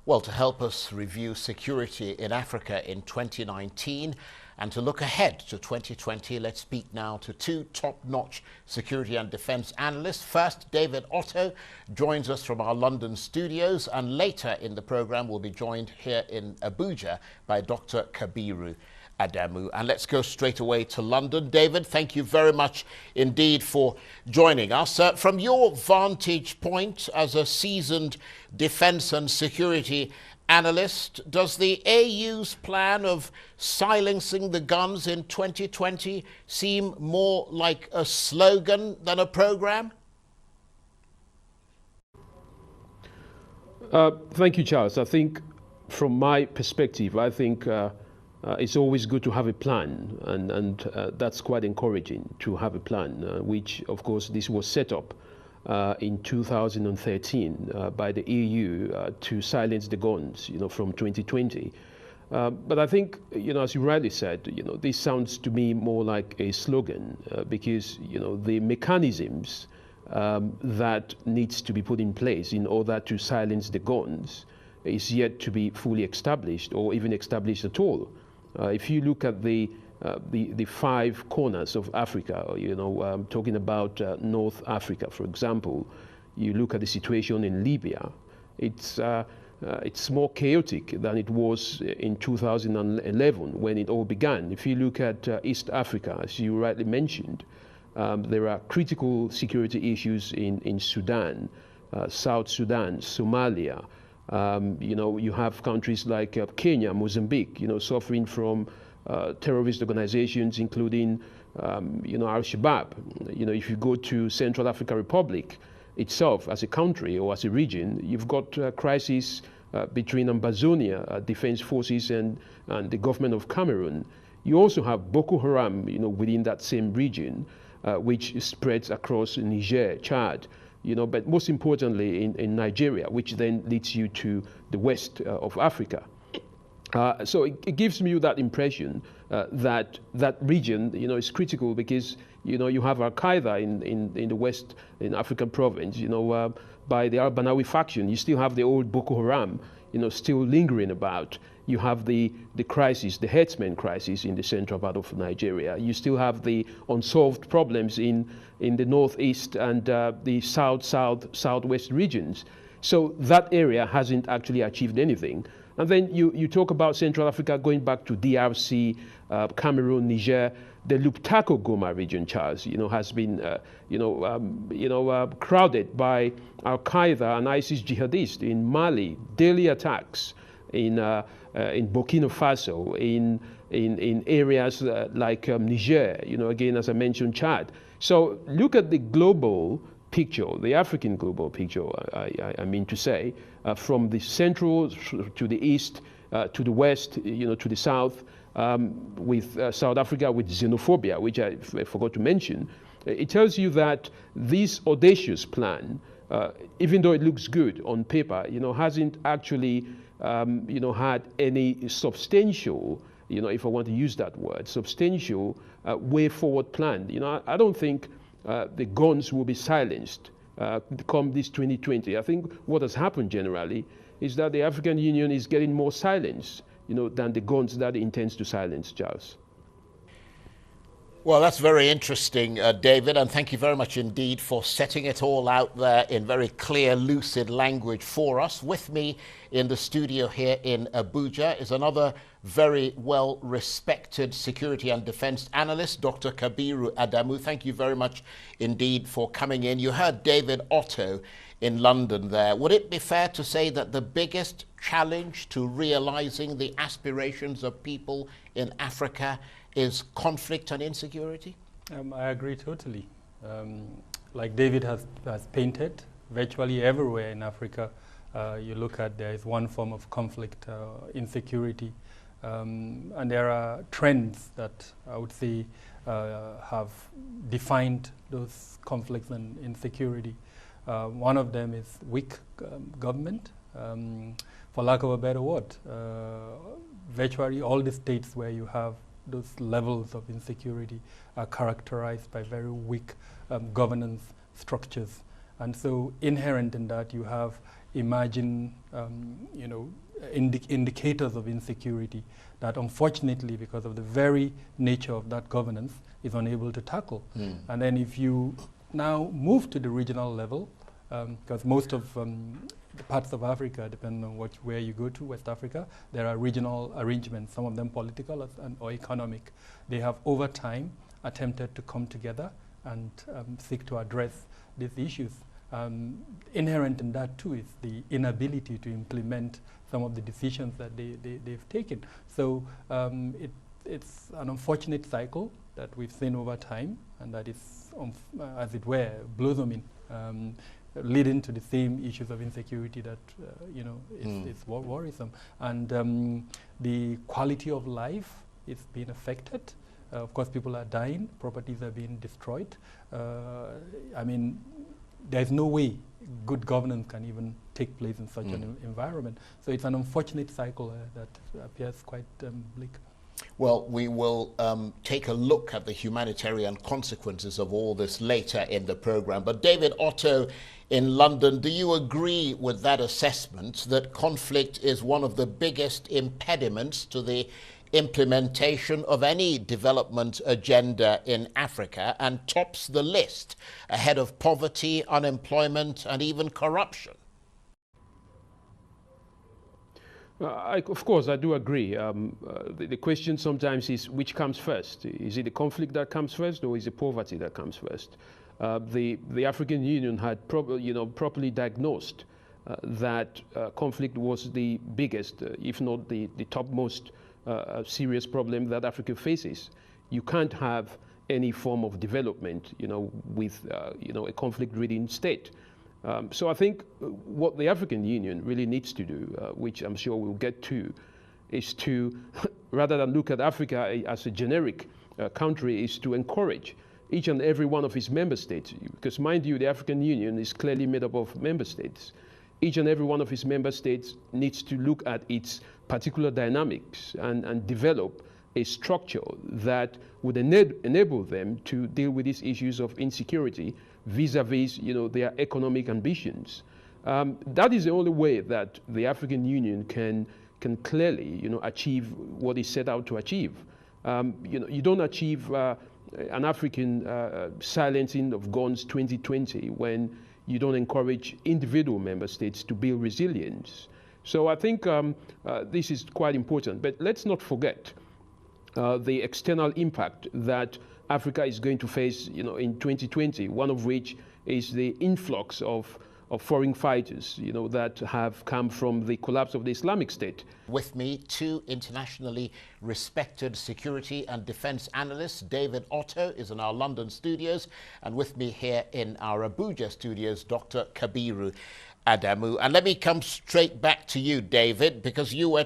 Well, to help us review security in Africa in 2019 and to look ahead to 2020, let's speak now to two top-notch security and defense analysts. First, David Otto joins us from our London studios, and later in the program we'll be joined here in Abuja by Dr. Kabir. Adamu. And let's go straight away to London. David, thank you very much indeed for joining us. From your vantage point as a seasoned defense and security analyst, does the AU's plan of silencing the guns in 2020 seem more like a slogan than a program? Thank you, Charles. I think from my perspective, it's always good to have a plan, and that's quite encouraging to have a plan, which, of course, this was set up in 2013 by the EU to silence the guns, from 2020. But I think, as you rightly said, this sounds to me more like a slogan because, the mechanisms that needs to be put in place in order to silence the guns is yet to be fully established or even established at all. If you look at the five corners of Africa, talking about North Africa, for example, you look at the situation in Libya, it's more chaotic than it was in 2011 when it all began. If you look at East Africa, as you rightly mentioned, there are critical security issues in Sudan, South Sudan, Somalia. You have countries like Kenya, Mozambique, suffering from terrorist organizations, including, Al-Shabaab. If you go to Central African Republic itself as a country or as a region, you've got a crisis between Ambazonia defense forces and the government of Cameroon. You also have Boko Haram, within that same region, which spreads across Niger, Chad. But most importantly in Nigeria, which then leads you to the west of Africa. So it gives me that impression that that region, is critical because, you have Al-Qaeda in the west, in African province, by the Al-Banawi faction. You still have the old Boko Haram, still lingering about. You have the crisis, the herdsmen crisis in the central part of Nigeria. You still have the unsolved problems in the northeast and the southwest regions. So that area hasn't actually achieved anything. And then you talk about Central Africa going back to DRC, Cameroon, Niger. The Luptako Goma region, Charles, has been, crowded by Al-Qaeda and ISIS jihadists in Mali, daily attacks in Burkina Faso, in areas like Niger, again, as I mentioned, Chad. So look at the global picture, the African global picture, I mean to say, from the central to the east, to the west, to the south, with South Africa with xenophobia, which I forgot to mention. It tells you that this audacious plan, even though it looks good on paper, hasn't actually, had any substantial, if I want to use that word, substantial way forward plan. I don't think the guns will be silenced come this 2020. I think what has happened generally is that the African Union is getting more silence, than the guns that it intends to silence, Charles. Well, that's very interesting, David, and thank you very much indeed for setting it all out there in very clear, lucid language for us. With me in the studio here in Abuja is another very well-respected security and defense analyst, Dr. Kabir Adamu. Thank you very much indeed for coming in. You heard David Otto in London there. Would it be fair to say that the biggest challenge to realizing the aspirations of people in Africa is conflict and insecurity? I agree totally. Like David has painted, virtually everywhere in Africa, you look at, there is one form of conflict, insecurity. And there are trends that I would say have defined those conflicts and insecurity. One of them is weak government, for lack of a better word. Virtually all the states where you have those levels of insecurity are characterized by very weak governance structures. And so inherent in that, you have emerging, indicators of insecurity that unfortunately, because of the very nature of that governance, is unable to tackle. And then if you now move to the regional level, because most of the parts of Africa, depending on where you go to, West Africa, there are regional arrangements, some of them political or economic. They have over time attempted to come together and seek to address these issues. Inherent in that too is the inability to implement some of the decisions that they've taken. So it's an unfortunate cycle that we've seen over time, and that is, as it were, blossoming, leading to the same issues of insecurity that is worrisome. And the quality of life is being affected. Of course, people are dying, properties are being destroyed. There's no way good governance can even take place in such an environment. So it's an unfortunate cycle that appears quite bleak. Well, we will take a look at the humanitarian consequences of all this later in the program. But David Otto in London, do you agree with that assessment that conflict is one of the biggest impediments to the implementation of any development agenda in Africa and tops the list ahead of poverty, unemployment, and even corruption? Of course, I do agree. The question sometimes is which comes first? Is it the conflict that comes first, or is it poverty that comes first? The African Union had properly diagnosed that conflict was the biggest, if not the topmost serious problem that Africa faces. You can't have any form of development, with a conflict-ridden state. So I think what the African Union really needs to do, which I'm sure we'll get to, is to, rather than look at Africa as a generic country, is to encourage each and every one of its member states. Because mind you, the African Union is clearly made up of member states. Each and every one of its member states needs to look at its particular dynamics and develop a structure that would enable them to deal with these issues of insecurity vis-a-vis, their economic ambitions. That is the only way that the African Union can clearly, achieve what it set out to achieve. You don't achieve an African silencing of guns 2020 when you don't encourage individual member states to build resilience. So I think this is quite important. But let's not forget the external impact that Africa is going to face, in 2020, one of which is the influx of foreign fighters, that have come from the collapse of the Islamic State. With me, two internationally respected security and defense analysts. David Otto is in our London studios, and with me here in our Abuja studios, Dr. Kabir Adamu. And let me come straight back to you, David, because you were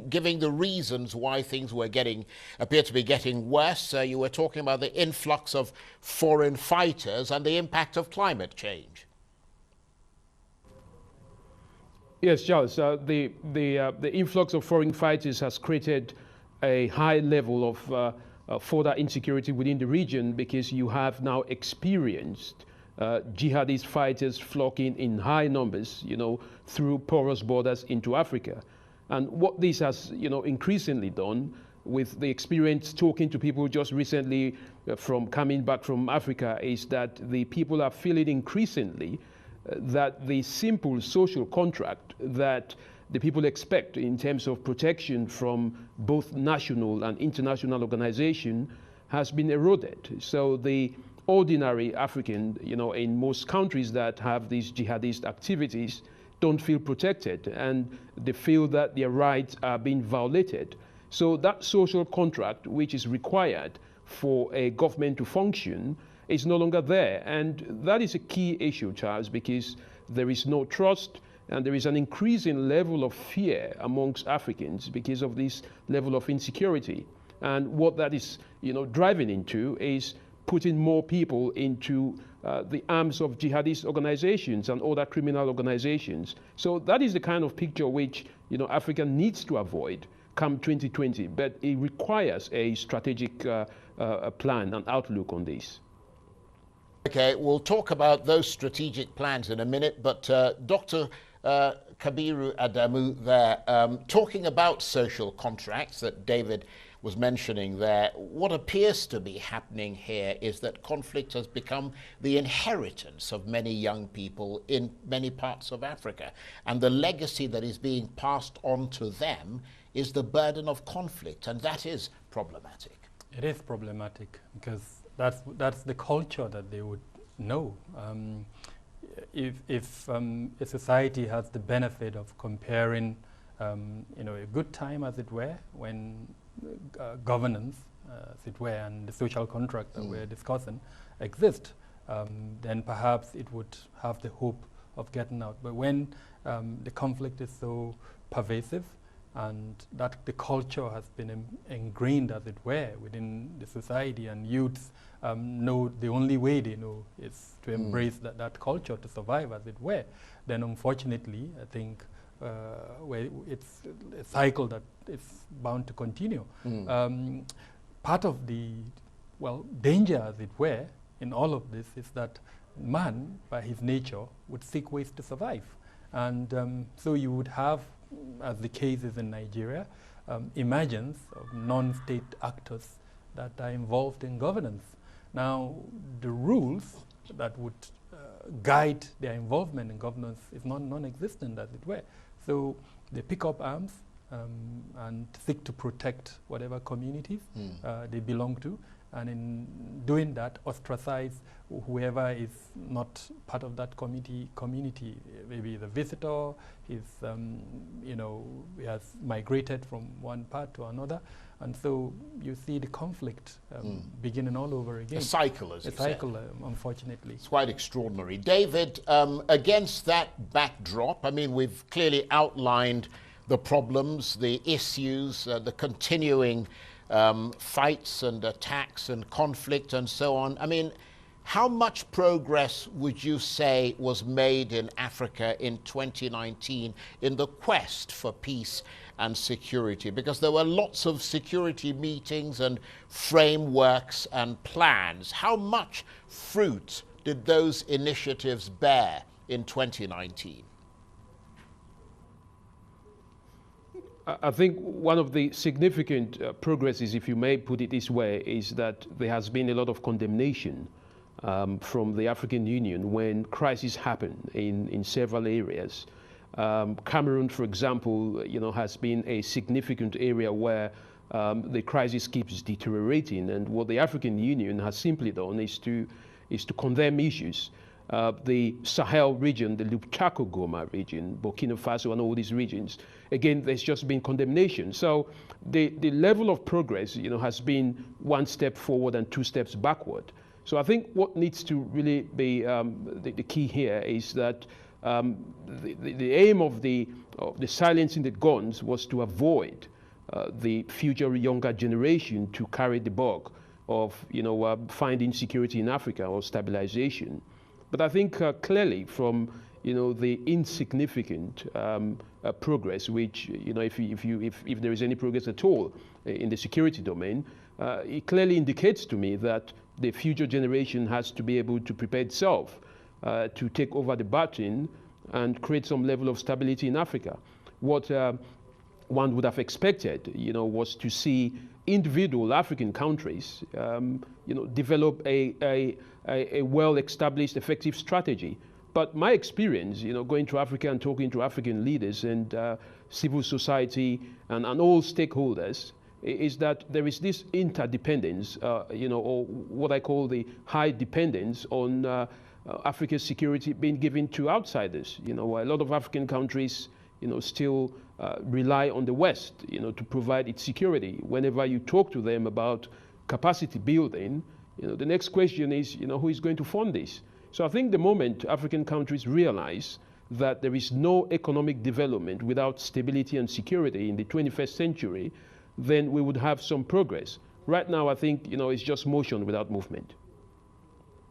giving the reasons why things appear to be getting worse. You were talking about the influx of foreign fighters and the impact of climate change. Yes, Charles. The influx of foreign fighters has created a high level of further insecurity within the region, because you have now experienced jihadist fighters flocking in high numbers, through porous borders into Africa. And what this has, increasingly done, with the experience talking to people just recently from coming back from Africa, is that the people are feeling increasingly that the simple social contract that the people expect in terms of protection from both national and international organization has been eroded. So the ordinary African, in most countries that have these jihadist activities, don't feel protected, and they feel that their rights are being violated. So that social contract, which is required for a government to function, is no longer there. And that is a key issue, Charles, because there is no trust, and there is an increasing level of fear amongst Africans because of this level of insecurity. And what that is, driving into is putting more people into the arms of jihadist organizations and other criminal organizations. So that is the kind of picture which, Africa needs to avoid come 2020, but it requires a strategic plan and outlook on this. Okay, we'll talk about those strategic plans in a minute, but Dr. Kabiru Adamu there, talking about social contracts that David was mentioning there. What appears to be happening here is that conflict has become the inheritance of many young people in many parts of Africa. And the legacy that is being passed on to them is the burden of conflict, and that is problematic. It is problematic because that's the culture that they would know. If a society has the benefit of comparing, a good time, as it were, when governance, as it were, and the social contract that we're discussing exist, then perhaps it would have the hope of getting out. But when the conflict is so pervasive, and that the culture has been ingrained, as it were, within the society, and youths know the only way they know is to embrace that culture to survive, as it were, then unfortunately, I think it's a cycle that is bound to continue. Part of the, danger, as it were, in all of this is that man, by his nature, would seek ways to survive. And so you would have, as the case is in Nigeria, emergence of non-state actors that are involved in governance. Now, the rules that would guide their involvement in governance is non-existent, as it were. So they pick up arms and seek to protect whatever communities they belong to, and in doing that, ostracize whoever is not part of that community. Maybe the visitor, he has migrated from one part to another, and so you see the conflict beginning all over again. A cycle, as you said. Unfortunately. It's quite extraordinary. David, against that backdrop, I mean, we've clearly outlined the problems, the issues, the continuing fights and attacks and conflict and so on. I mean, how much progress would you say was made in Africa in 2019 in the quest for peace and security? Because there were lots of security meetings and frameworks and plans. How much fruit did those initiatives bear in 2019? I think one of the significant progresses, if you may put it this way, is that there has been a lot of condemnation from the African Union when crises happen in several areas. Cameroon, for example, has been a significant area where the crisis keeps deteriorating, and what the African Union has simply done is to condemn issues. The Sahel region, the Lubchaco-Goma region, Burkina Faso, and all these regions, again, there's just been condemnation. So the level of progress, has been one step forward and two steps backward. So I think what needs to really be the key here is that the aim of the silencing the guns was to avoid the future younger generation to carry the burden of finding security in Africa or stabilization. But I think clearly from the insignificant progress, which if there is any progress at all in the security domain, it clearly indicates to me that the future generation has to be able to prepare itself to take over the baton and create some level of stability in Africa. What one would have expected, was to see individual African countries, develop a well-established, effective strategy. But my experience, going to Africa and talking to African leaders and civil society and all stakeholders, is that there is this interdependence, or what I call the high dependence on Africa's security being given to outsiders. A lot of African countries, still rely on the West, to provide its security. Whenever you talk to them about capacity building, the next question is, who is going to fund this? So I think the moment African countries realize that there is no economic development without stability and security in the 21st century, then we would have some progress. Right now, I think, it's just motion without movement.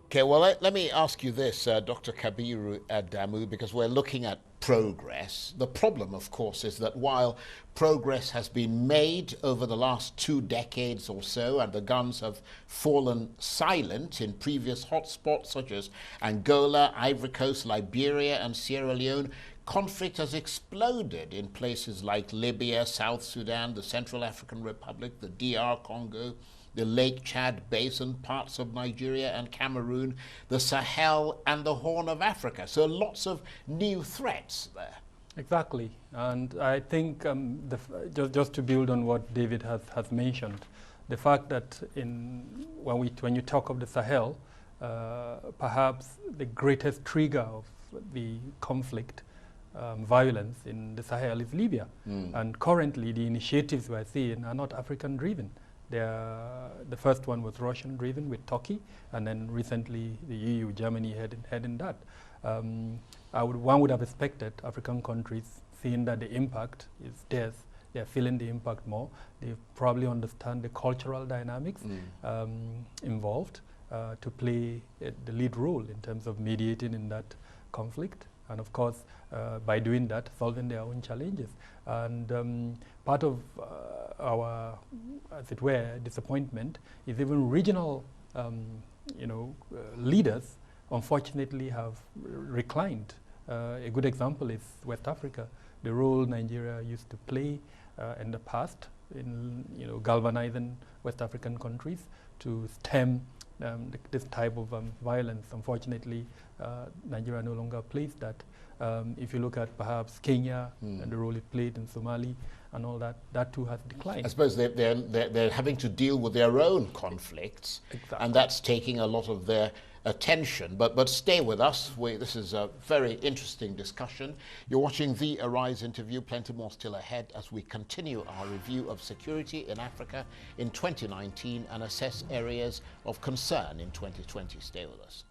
Okay, well, let me ask you this, Dr. Kabiru Adamu, because we're looking at progress. The problem, of course, is that while progress has been made over the last 2 decades or so, and the guns have fallen silent in previous hotspots such as Angola, Ivory Coast, Liberia, and Sierra Leone, conflict has exploded in places like Libya, South Sudan, the Central African Republic, the DR Congo, the Lake Chad Basin, parts of Nigeria and Cameroon, the Sahel and the Horn of Africa. So lots of new threats there. Exactly. And I think just to build on what David has mentioned, the fact that when you talk of the Sahel, perhaps the greatest trigger of the conflict, violence in the Sahel is Libya. And currently the initiatives we're seeing are not African-driven. The first one was Russian-driven with Turkey, and then recently the EU, Germany heading that. One would have expected African countries, seeing that the impact is theirs, they're feeling the impact more. They probably understand the cultural dynamics involved to play the lead role in terms of mediating in that conflict. And of course, by doing that, solving their own challenges. And part of our, as it were, disappointment is even regional, leaders, unfortunately, have reclined. A good example is West Africa. The role Nigeria used to play in the past in galvanizing West African countries to stem this type of violence. Unfortunately, Nigeria no longer plays that. If you look at perhaps Kenya and the role it played in Somali and all that, that too has declined. I suppose they're having to deal with their own conflicts, exactly. And that's taking a lot of their attention. But stay with us. This is a very interesting discussion. You're watching the Arise interview. Plenty more still ahead as we continue our review of security in Africa in 2019 and assess areas of concern in 2020. Stay with us.